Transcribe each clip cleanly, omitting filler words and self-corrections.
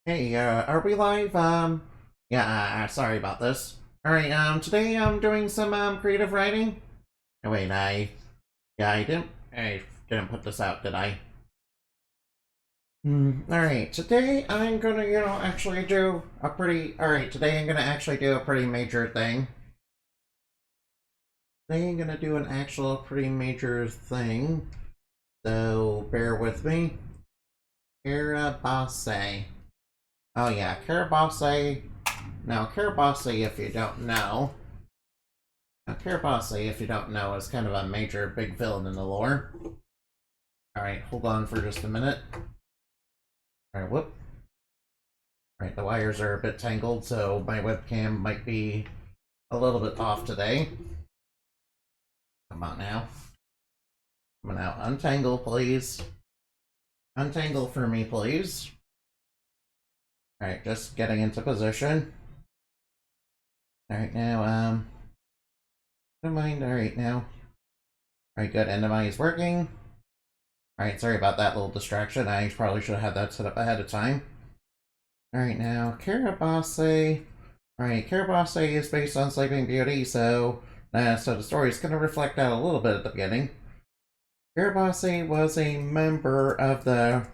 Hey, are we live? Yeah, sorry about this. Alright, today I'm doing some, creative writing. Oh, wait, I didn't put this out, did I? Alright, today I'm gonna, actually do today I'm gonna actually do a pretty major thing. Today I'm gonna do an actual pretty major thing, so bear with me. Carabosse. Oh yeah, Carabosse. Now, Carabosse, if you don't know, Carabosse, if you don't know, is kind of a major big villain in the lore. Alright, hold on for just a minute. Alright, whoop. Alright, the wires are a bit tangled, so my webcam might be a little bit off today. Come on now. Come on now, untangle, please. Untangle for me, please. Alright, just getting into position. Alright, now, don't mind, alright, now. Alright, good, NMI is working. Alright, sorry about that little distraction. I probably should have had that set up ahead of time. Alright, now, Carabosse. Alright, Carabosse is based on Sleeping Beauty, so the story is going to reflect that a little bit at the beginning. Carabosse was a member of the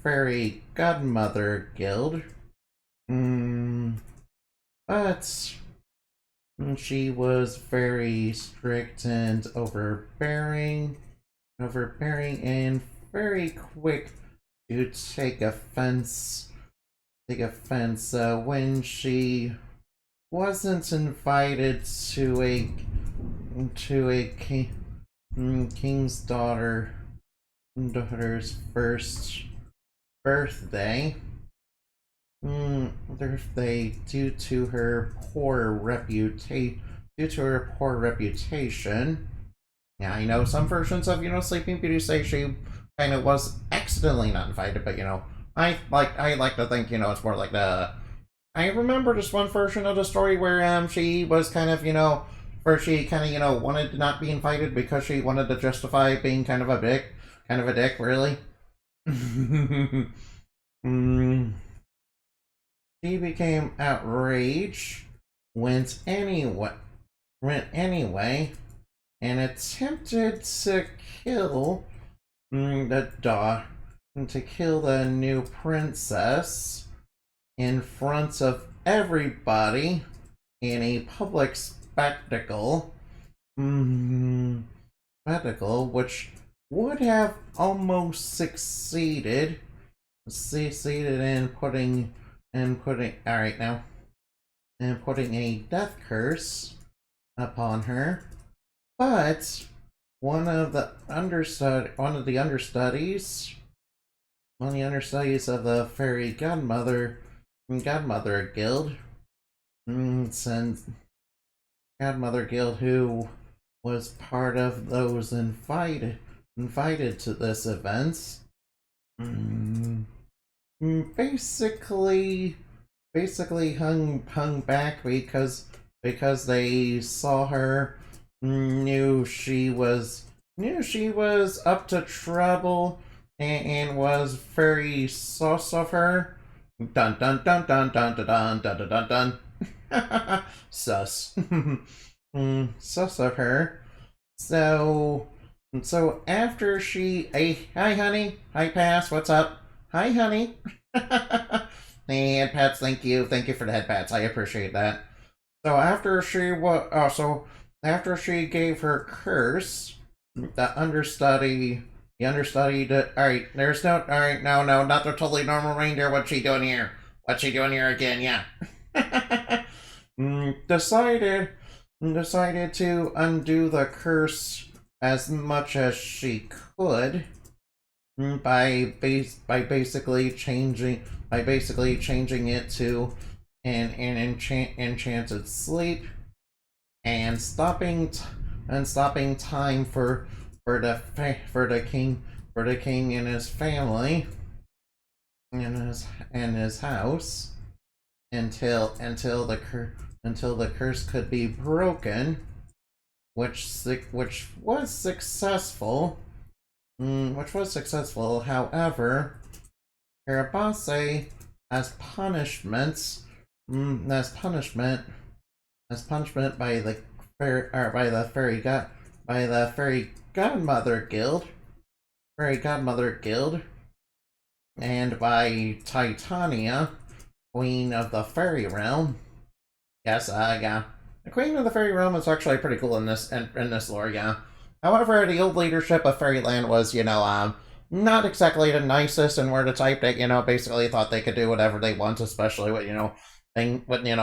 Fairy Godmother Guild. But she was very strict and overbearing and very quick to take offense when she wasn't invited to a king's daughter's first birthday. Birthday due to her poor reputation. Yeah, I know some versions of, Sleeping Beauty say she kind of was accidentally not invited, but, I like to think, it's more like the... I remember just one version of the story where, she was kind of, where she kind of, wanted to not be invited because she wanted to justify being kind of a dick, really. She became outraged, went anyway, and attempted to kill the new princess in front of everybody in a public spectacle. Which would have almost succeeded in putting a death curse upon her. But one of the understudies of the Fairy Godmother Guild, who was part of those invited to this event, basically hung back because they saw her, knew she was up to trouble, and was very sus of her. Dun dun dun dun dun dun dun dun dun dun dun. Sus. Sus of her. So after she... Hey, hi honey. Hi Pass, what's up? Hi honey. Hey, head pats, thank you for the head pats, I appreciate that. So after she gave her curse, the understudy alright, there's no, alright, no, not the totally normal reindeer, what's she doing here again, yeah. Decided to undo the curse as much as she could by basically changing it to an enchanted sleep, and stopping time for the king and his family and his house until the curse could be broken, which was successful. However, Carabosse, as punishments, as punishment by the fairy godmother guild, and by Titania, queen of the fairy realm. Yes, yeah. The Queen of the Fairy Realm is actually pretty cool in this lore, yeah. However, the old leadership of Fairyland was, not exactly the nicest and were the type that, basically thought they could do whatever they want, especially with,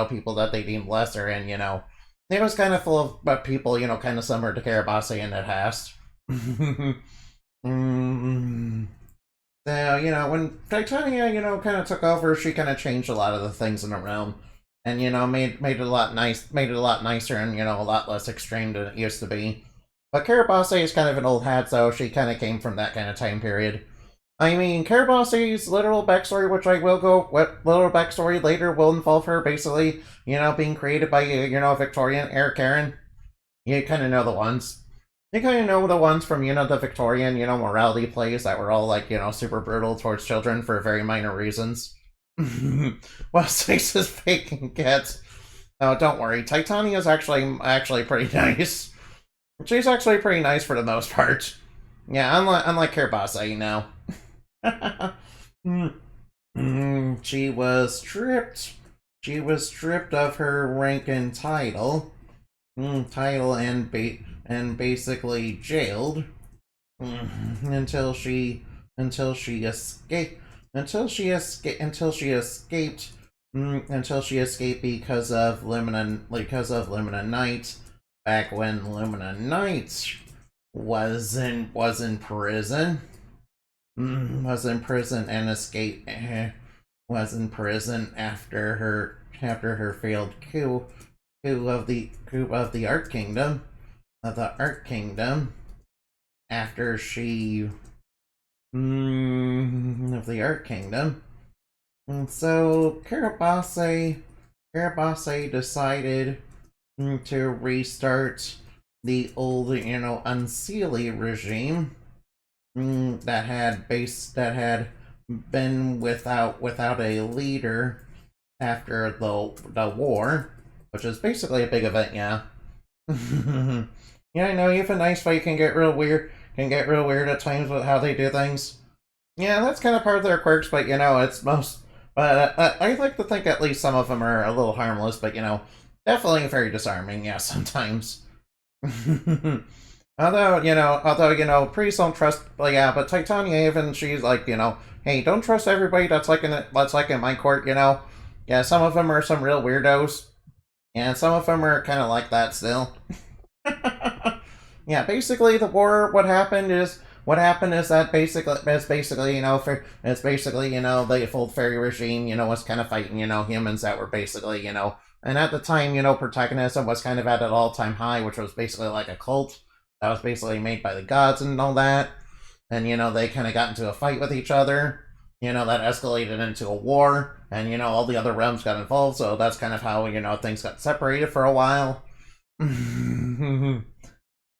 people that they deemed lesser, and, it was kind of full of people, kind of similar to Carabosse in the past. So, when Titania, kind of took over, she kind of changed a lot of the things in the realm. And, made it a lot nicer and, a lot less extreme than it used to be. But Carabosse is kind of an old hat, so she kind of came from that kind of time period. I mean, Carabosse's literal backstory, which I will go, what literal backstory later will involve her basically, being created by, Victorian Eric Karen. You kind of know the ones. You kind of know the ones from, the Victorian, morality plays that were all, like, super brutal towards children for very minor reasons. Well, Six is fake and gets. Oh, don't worry. Titania's actually pretty nice. She's actually pretty nice for the most part. Yeah, unlike Carabosse, She was stripped. She was stripped of her rank and title. And basically jailed. Until she escaped. Until she escaped because of Lumina Knight, back when Lumina Knight was in prison. Was in prison and escaped. Was in prison after her failed coup of the Art Kingdom. After she of the Art Kingdom. And so Carabosse decided to restart the old, Unseelie regime that had been without a leader after the war, which is basically a big event, yeah. Yeah, I know, even Nice Fight can get real weird at times with how they do things. Yeah, that's kind of part of their quirks, but it's most. But I like to think at least some of them are a little harmless, but definitely very disarming. Yeah, sometimes. although priests don't trust. But yeah, but Titania, even she's like, hey, don't trust everybody that's like in my court. Yeah, some of them are some real weirdos, and some of them are kind of like that still. Yeah, basically the war. What happened is that basically the full fairy regime was kind of fighting humans that were basically and at the time protagonism was kind of at an all-time high, which was basically like a cult that was basically made by the gods and all that, and they kind of got into a fight with each other, that escalated into a war, and all the other realms got involved, so that's kind of how things got separated for a while.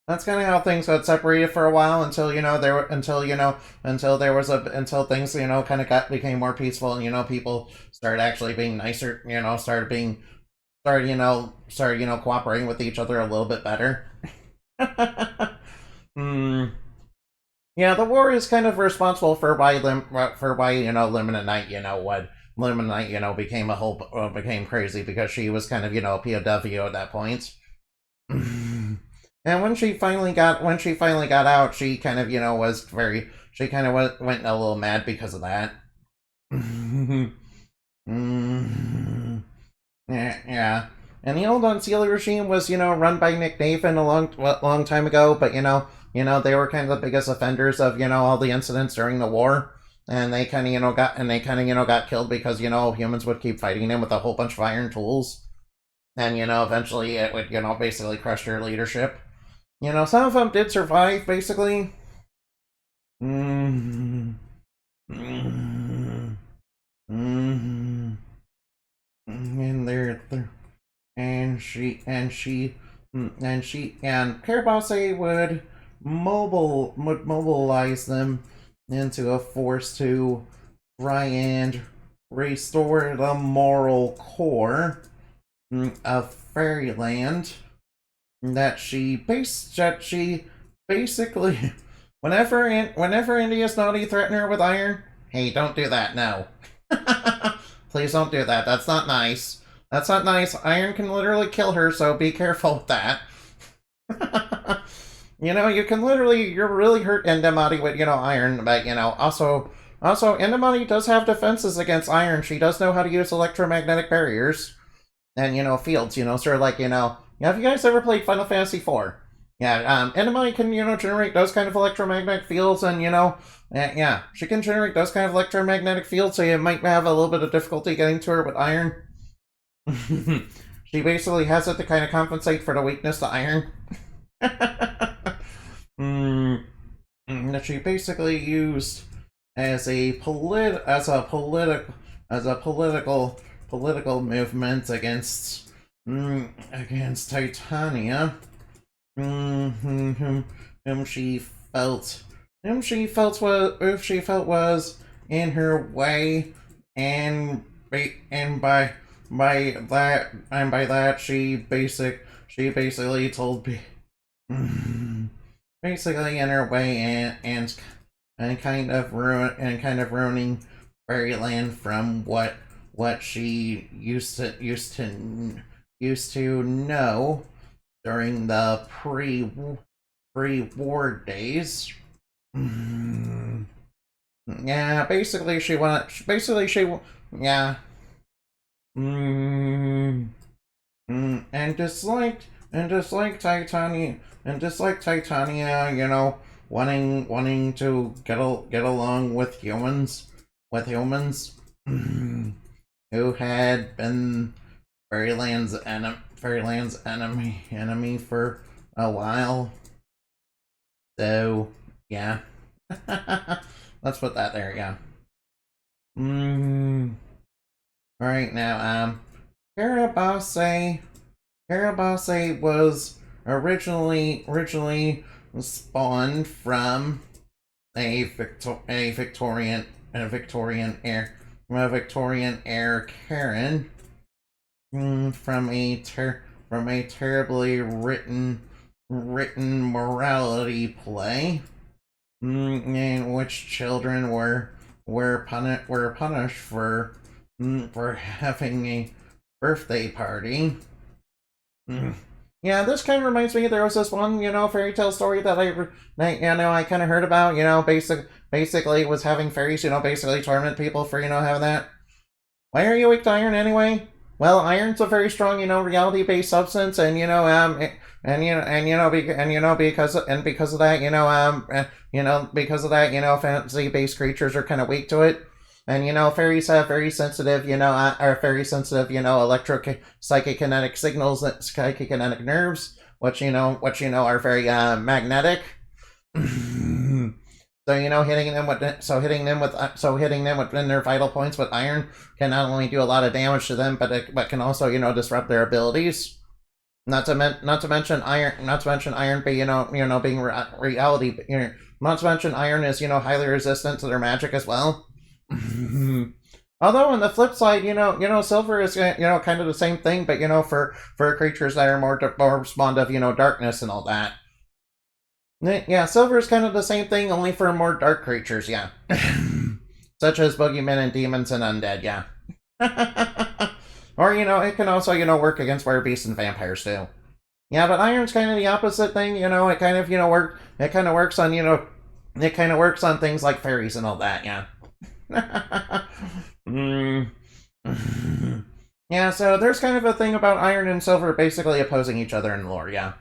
That's kind of how things got separated for a while until things kind of became more peaceful, and people started actually being nicer, started cooperating with each other a little bit better. Yeah, the war is kind of responsible for why Lumina Knight became crazy, because she was kind of a POW at that point. And when she finally got out, she kind of went a little mad because of that. Yeah. And the old Unseelie regime was run by Nick Nathan a long time ago, but they were kind of the biggest offenders of all the incidents during the war, and they kind of got killed because humans would keep fighting them with a whole bunch of iron tools, and eventually it would basically crush their leadership. Some of them did survive, basically. And Carabosse would mobilize them into a force to try and restore the moral core of fairyland that she basically whenever India's naughty threaten her with iron, hey, don't do that, no. Please don't do that. That's not nice. That's not nice. Iron can literally kill her, so be careful with that. You know, you're really hurt Endemati with, iron, but, also, Endemati does have defenses against iron. She does know how to use electromagnetic barriers and, fields, sort of like, have you guys ever played Final Fantasy IV? Yeah, Endemati can, generate those kind of electromagnetic fields, and, yeah, she can generate those kind of electromagnetic fields, so you might have a little bit of difficulty getting to her with iron. She basically has it to kind of compensate for the weakness to iron. That she basically used as a political movement against Titania, whom she felt was in her way, and by that she basically told me, basically in her way, and kind of ruining Fairyland from what she used to know during the pre-war days. Yeah, basically she yeah. And disliked Titania, wanting to get along with humans, who had been Fairyland's enemy for a while. So yeah. Let's put that there, yeah. Alright, now, Carabosse was originally spawned from a Victorian era Karen, from a terribly written morality play, in which children were punished for having a birthday party. Yeah, this kind of reminds me, there was this one, fairy tale story that I kind of heard about, basically was having fairies, basically torment people for, having that. Why are you weak to iron anyway? Well, iron's a very strong, reality-based substance, and, because of that, fantasy-based creatures are kind of weak to it. And, fairies have very sensitive, psychokinetic signals, psychokinetic nerves, which, are very, magnetic. So, hitting them within their vital points with iron can not only do a lot of damage to them, but can also, disrupt their abilities. Not to mention iron being reality, not to mention iron is, highly resistant to their magic as well. Although on the flip side, silver is, kind of the same thing, but, for creatures that are more fond of, darkness and all that. Yeah, silver is kind of the same thing, only for more dark creatures, yeah. Such as boogeymen and demons and undead, yeah. Or, it can also, work against werebeasts and vampires, too. Yeah, but iron's kind of the opposite thing, it kind of, works on things like fairies and all that, yeah. Yeah, so there's kind of a thing about iron and silver basically opposing each other in lore, yeah.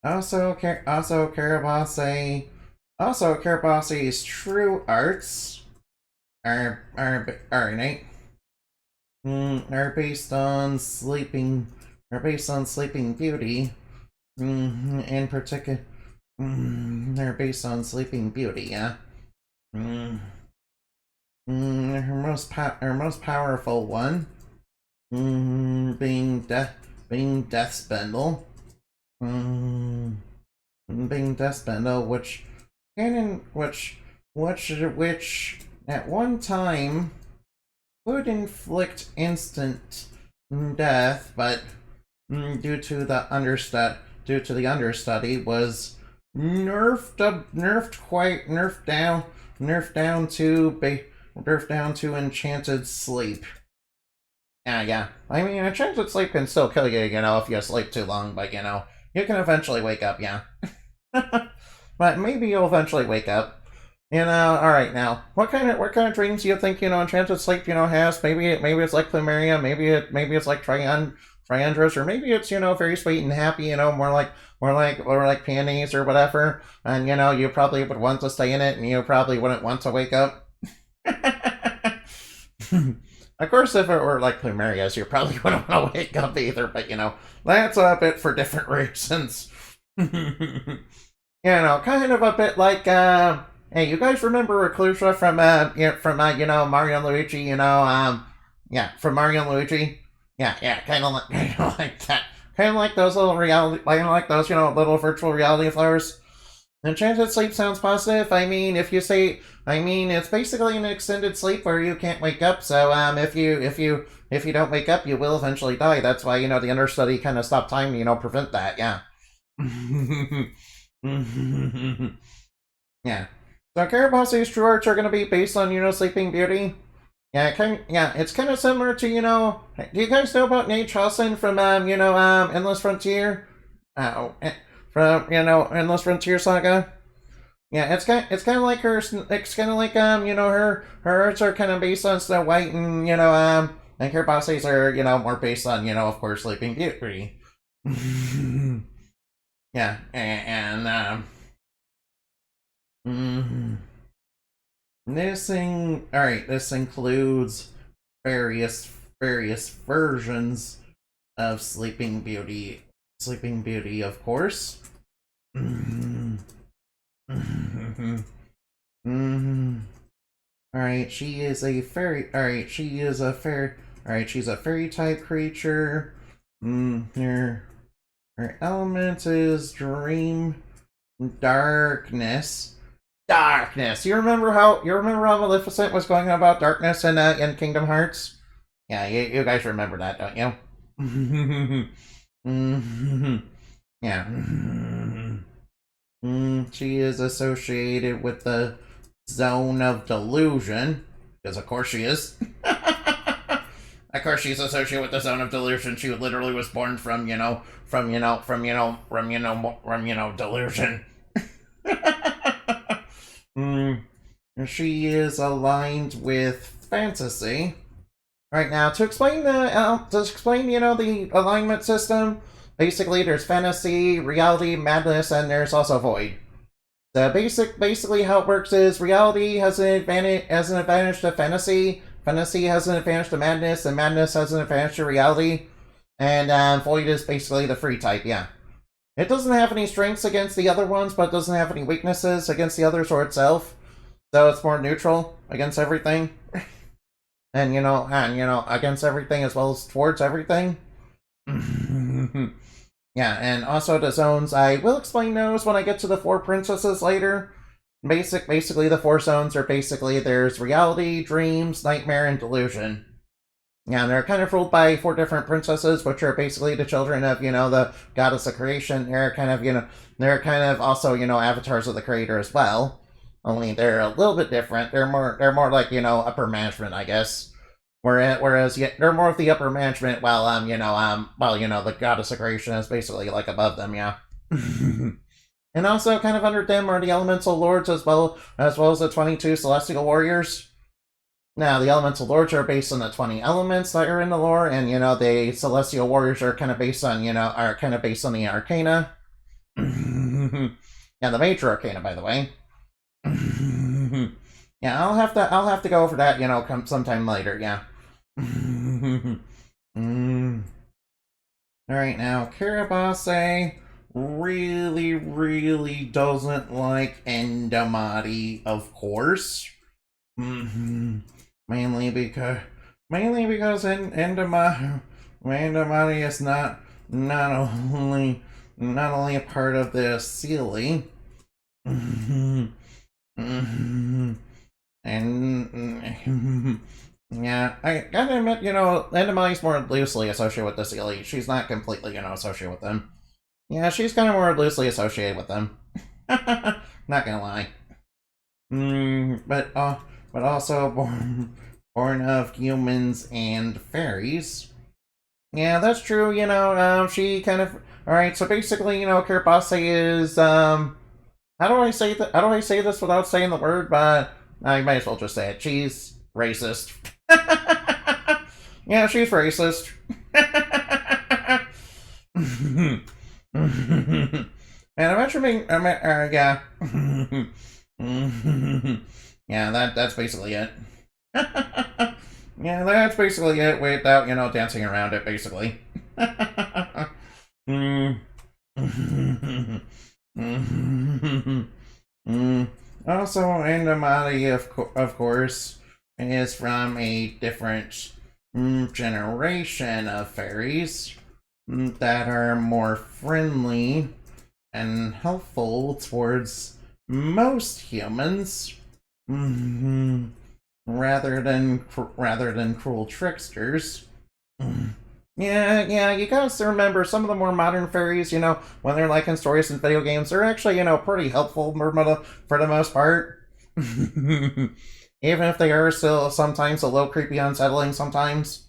Also, Carabosse's true arts are innate. Are based on Sleeping Beauty. In particular, they're based on Sleeping Beauty, yeah. Her most powerful one, being Death Spindle. mm, being deathbed, which at one time would inflict instant death, but due to the understudy was nerfed down to enchanted sleep. Yeah. I mean, enchanted sleep can still kill you, if you sleep too long, but you can eventually wake up, yeah. But maybe you'll eventually wake up. Alright now. What kind of dreams do you think, enchanted sleep, has? Maybe it's like Plumeria, maybe it's like Triandros, or maybe it's, very sweet and happy, more like peonies or whatever. And you probably would want to stay in it and you probably wouldn't want to wake up. Of course, if it were like Plumerias, you probably wouldn't want to wake up either, but that's a bit for different reasons. Kind of a bit like, hey, you guys remember Reclusa from Mario and Luigi, from Mario and Luigi? Yeah, kind of like that. Kind of like those little little virtual reality flowers. Enchanted sleep sounds positive. I mean, it's basically an extended sleep where you can't wake up. So, if you don't wake up, you will eventually die. That's why, the understudy kind of stopped time to, prevent that. Yeah. Yeah. So Carabosse's true arts are going to be based on, Sleeping Beauty. Yeah, it's kind of similar to, do you guys know about Nate Chausen from, Endless Frontier? From, Endless Frontier Saga? Yeah, it's kind of like her arts are kind of based on Snow White, and, and Carabosse's are, more based on, of course, Sleeping Beauty. Yeah, this includes various versions of Sleeping Beauty. Sleeping Beauty, of course. Alright, she's a fairy type creature. Her element is dream darkness. Darkness. You remember how Maleficent was going on about darkness in Kingdom Hearts? Yeah, you guys remember that, don't you? Yeah. She is associated with the Zone of Delusion, because of course she is. Of course she's associated with the Zone of Delusion. She literally was born from delusion. She is aligned with fantasy. Right now, to explain the alignment system, basically there's fantasy, reality, madness, and there's also void. The basically how it works is reality has an advantage to fantasy, fantasy has an advantage to madness, and madness has an advantage to reality, and void is basically the free type. Yeah, it doesn't have any strengths against the other ones, but it doesn't have any weaknesses against the others or itself. So it's more neutral against everything. And against everything as well as towards everything. Yeah, and also the zones, I will explain those when I get to the 4 princesses later. Basically the 4 zones are there's reality, dreams, nightmare, and delusion. Yeah, they're kind of ruled by 4 different princesses, which are basically the children of, the goddess of creation. They're kind of also, avatars of the creator as well. Only they're a little bit different. They're more like, upper management, I guess. Whereas they're more of the upper management, while the goddess of creation is basically like above them, yeah. And also kind of under them are the elemental lords as well as the 22 celestial warriors. Now, the elemental lords are based on the 20 elements that are in the lore, and the celestial warriors are kind of based on the arcana. Yeah, the major arcana, by the way. Yeah, I'll have to go over that, sometime later, yeah. Alright, now, Carabosse really doesn't like Endamati, of course. Mainly because Endamati is not only not only a part of the Sealy, and yeah, I gotta admit, Enemi's more loosely associated with the Sealy. She's not completely, associated with them. Yeah, she's kind of more loosely associated with them. Not gonna lie. But also born of humans and fairies. Yeah, that's true. She kind of. All right, so basically, Carabosse is How do I say that? How do I say this without saying the word? But I might as well just say it. She's racist. Yeah, she's racist. And I'm mentioning, yeah. Yeah, that's basically it. Yeah, that's basically it without, dancing around it, basically. Also, Andamati, of course, is from a different generation of fairies that are more friendly and helpful towards most humans, rather than cruel tricksters. Yeah, you gotta remember some of the more modern fairies, when they're like in stories and video games, they're actually, pretty helpful for the most part. Even if they are still sometimes a little creepy, unsettling sometimes.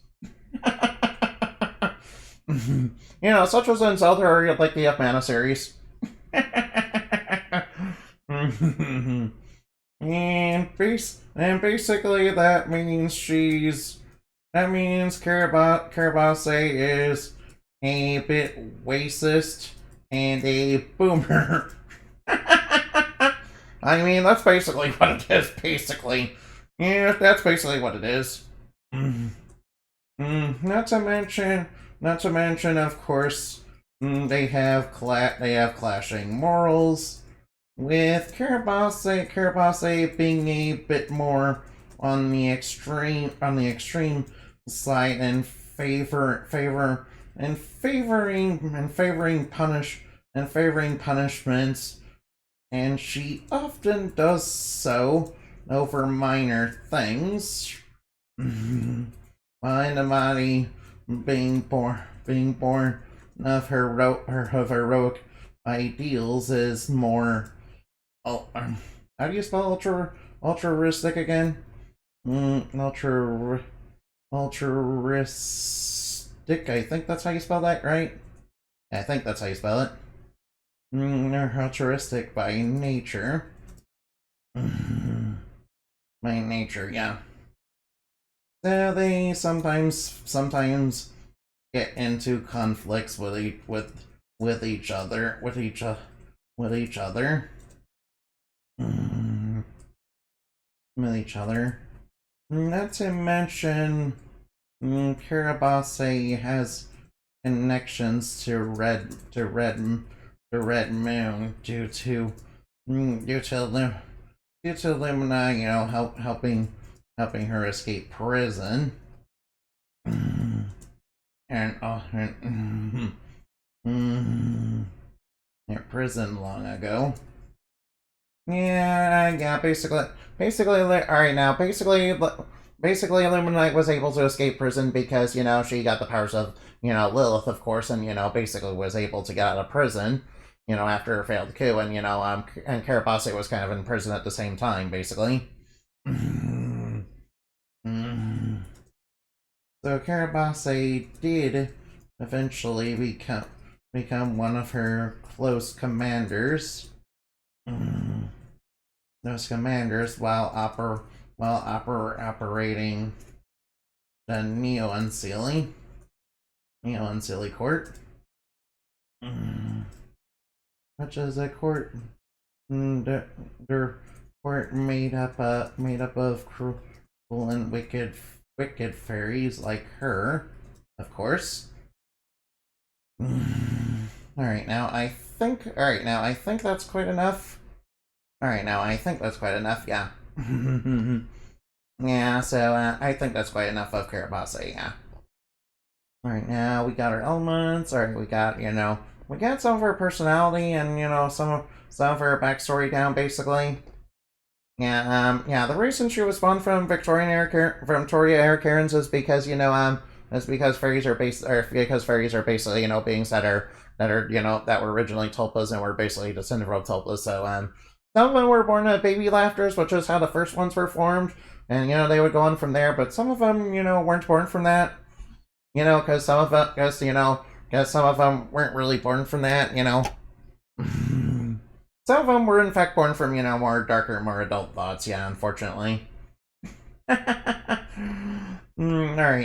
Such as in Zelda or like the F-Mana series. and basically that means Carabosse is a bit racist and a boomer. I mean, that's basically what it is, basically. Yeah, that's basically what it is. Not to mention, of course, they have clashing morals, with Carabosse being a bit more on the extreme side and favoring punishments, and she often does so over minor things. While being born of heroic ideals is more. Oh, how do you spell altruistic again? Altruistic. I think that's how you spell that, right? I think that's how you spell it. They're altruistic by nature. By nature, yeah. So they sometimes get into conflicts with each other. Not to mention, Carabosse has connections to Red Moon due to Lumina, helping her escape prison. Prison long ago. Yeah, basically, alright, now, basically, Illuminite was able to escape prison because, she got the powers of, Lilith, of course, and, basically was able to get out of prison, after a failed coup, and, and Carabosse was kind of in prison at the same time, basically. So Carabosse did eventually become one of her close commanders. Those commanders, while operating the Neo-Unseelie court, which is a court, court made up of cruel and wicked fairies like her, of course. Alright, now I think that's quite enough. Yeah. Yeah, so I think that's quite enough of Carabosse, yeah. Alright, now we got our elements, alright, we got, we got some of her personality and, you know, some of her backstory down, basically. Yeah, the reason she was spawned from Victoria era Karens is because, you know, is because because fairies are basically, you know, beings that are, you know, that were originally tulpas and were basically descended from tulpas. So, some of them were born at baby laughters, which is how the first ones were formed, and, you know, they would go on from there. But some of them, you know, weren't born from that, you know, because some of them, because some of them weren't really born from that, you know. Some of them were in fact born from, you know, more darker, more adult thoughts, yeah, unfortunately. Alright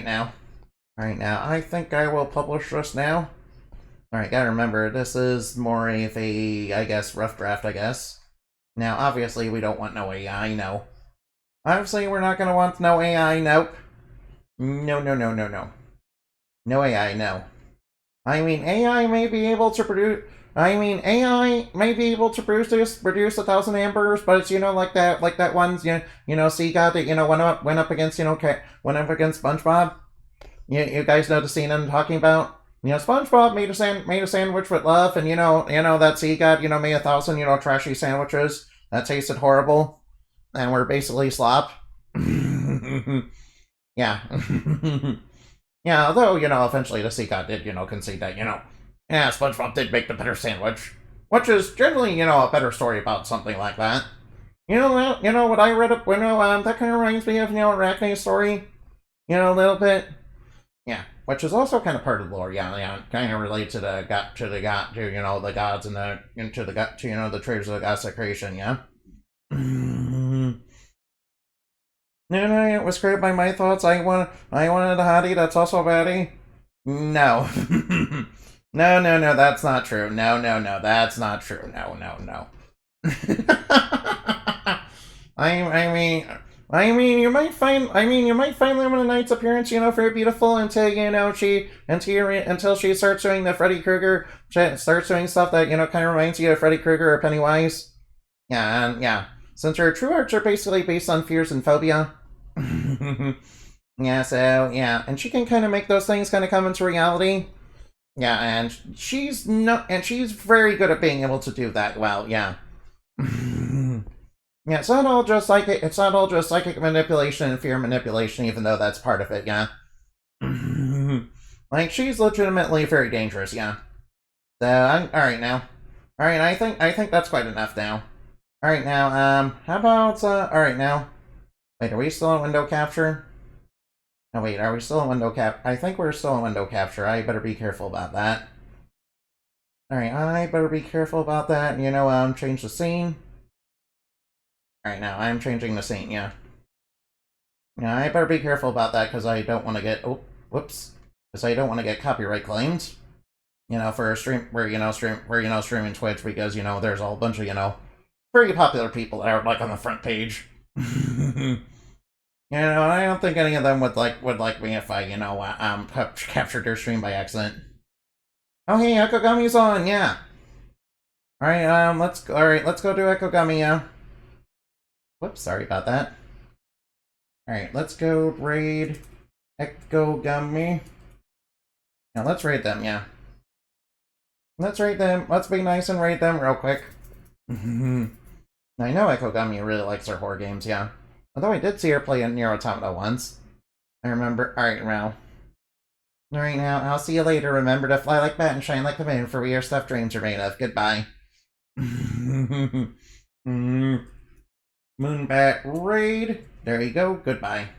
now. Alright now, I think I will publish this now. Alright, gotta remember, this is more of a, I guess, rough draft, I guess. Now, obviously, we don't want no AI, no. Obviously, we're not gonna want no AI, nope. No. No AI, no. I mean, AI may be able to produce... AI may be able to produce 1,000 hamburgers, but it's, you know, like that one, you know, sea god that, you know, went up against, you know, went up against SpongeBob. You guys know the scene I'm talking about? You know, SpongeBob made a sandwich with love, and, you know, that sea god, you know, made 1,000, you know, trashy sandwiches that tasted horrible, and were basically slop. Yeah. Yeah, although, you know, eventually the sea god did, you know, concede that, you know, yeah, SpongeBob did make the better sandwich, which is generally, you know, a better story about something like that. You know what I read up, you know, that kind of reminds me of, you know, Arachne's story, you know, a little bit. Yeah, which is also kind of part of the lore. Yeah, kind of related to the you know, the gods and the to you know, the traders of the gods of creation. Yeah. No, it was created by my thoughts. I wanted a hottie that's also baddie. No. No, that's not true. No, that's not true. No. I mean, you might find Lemon Knight's appearance, you know, very beautiful until, you know, until she starts doing the Freddy Krueger, starts doing stuff that, you know, kind of reminds you of Freddy Krueger or Pennywise. Yeah. Since her true arts are basically based on fears and phobia. Yeah, and she can kind of make those things kind of come into reality. Yeah, and she's very good at being able to do that well, yeah. Yeah, it's not all just psychic manipulation and fear manipulation, even though that's part of it, yeah. Like, she's legitimately very dangerous, yeah. So, alright now. Alright, I think that's quite enough now. Alright now, how about, alright now. Wait, are we still in window capture? Oh wait, are we still in window cap? I think we're still in window capture. I better be careful about that. Alright, I better be careful about that. You know, change the scene. Alright, now I'm changing the scene, yeah. Yeah, I better be careful about that because I don't want to get... Oh, whoops. Because I don't want to get copyright claims. You know, for a stream... streaming Twitch because, you know, there's a whole bunch of, you know, very popular people that are, like, on the front page. You know, I don't think any of them would like me if I, you know, captured their stream by accident. Oh hey, Ekogami's on, yeah. Alright, let's go do Ekogami, yeah. Whoops, sorry about that. Alright, let's go raid Ekogami. Now let's raid them, yeah. Let's raid them. Let's be nice and raid them real quick. I know Ekogami really likes her horror games, yeah. Although I did see her play in Nier Automata once. I remember. Alright, now. Alright, now. I'll see you later. Remember to fly like bat and shine like the moon, for we are stuff dreams are made of. Goodbye. Moonbat raid. There you go. Goodbye.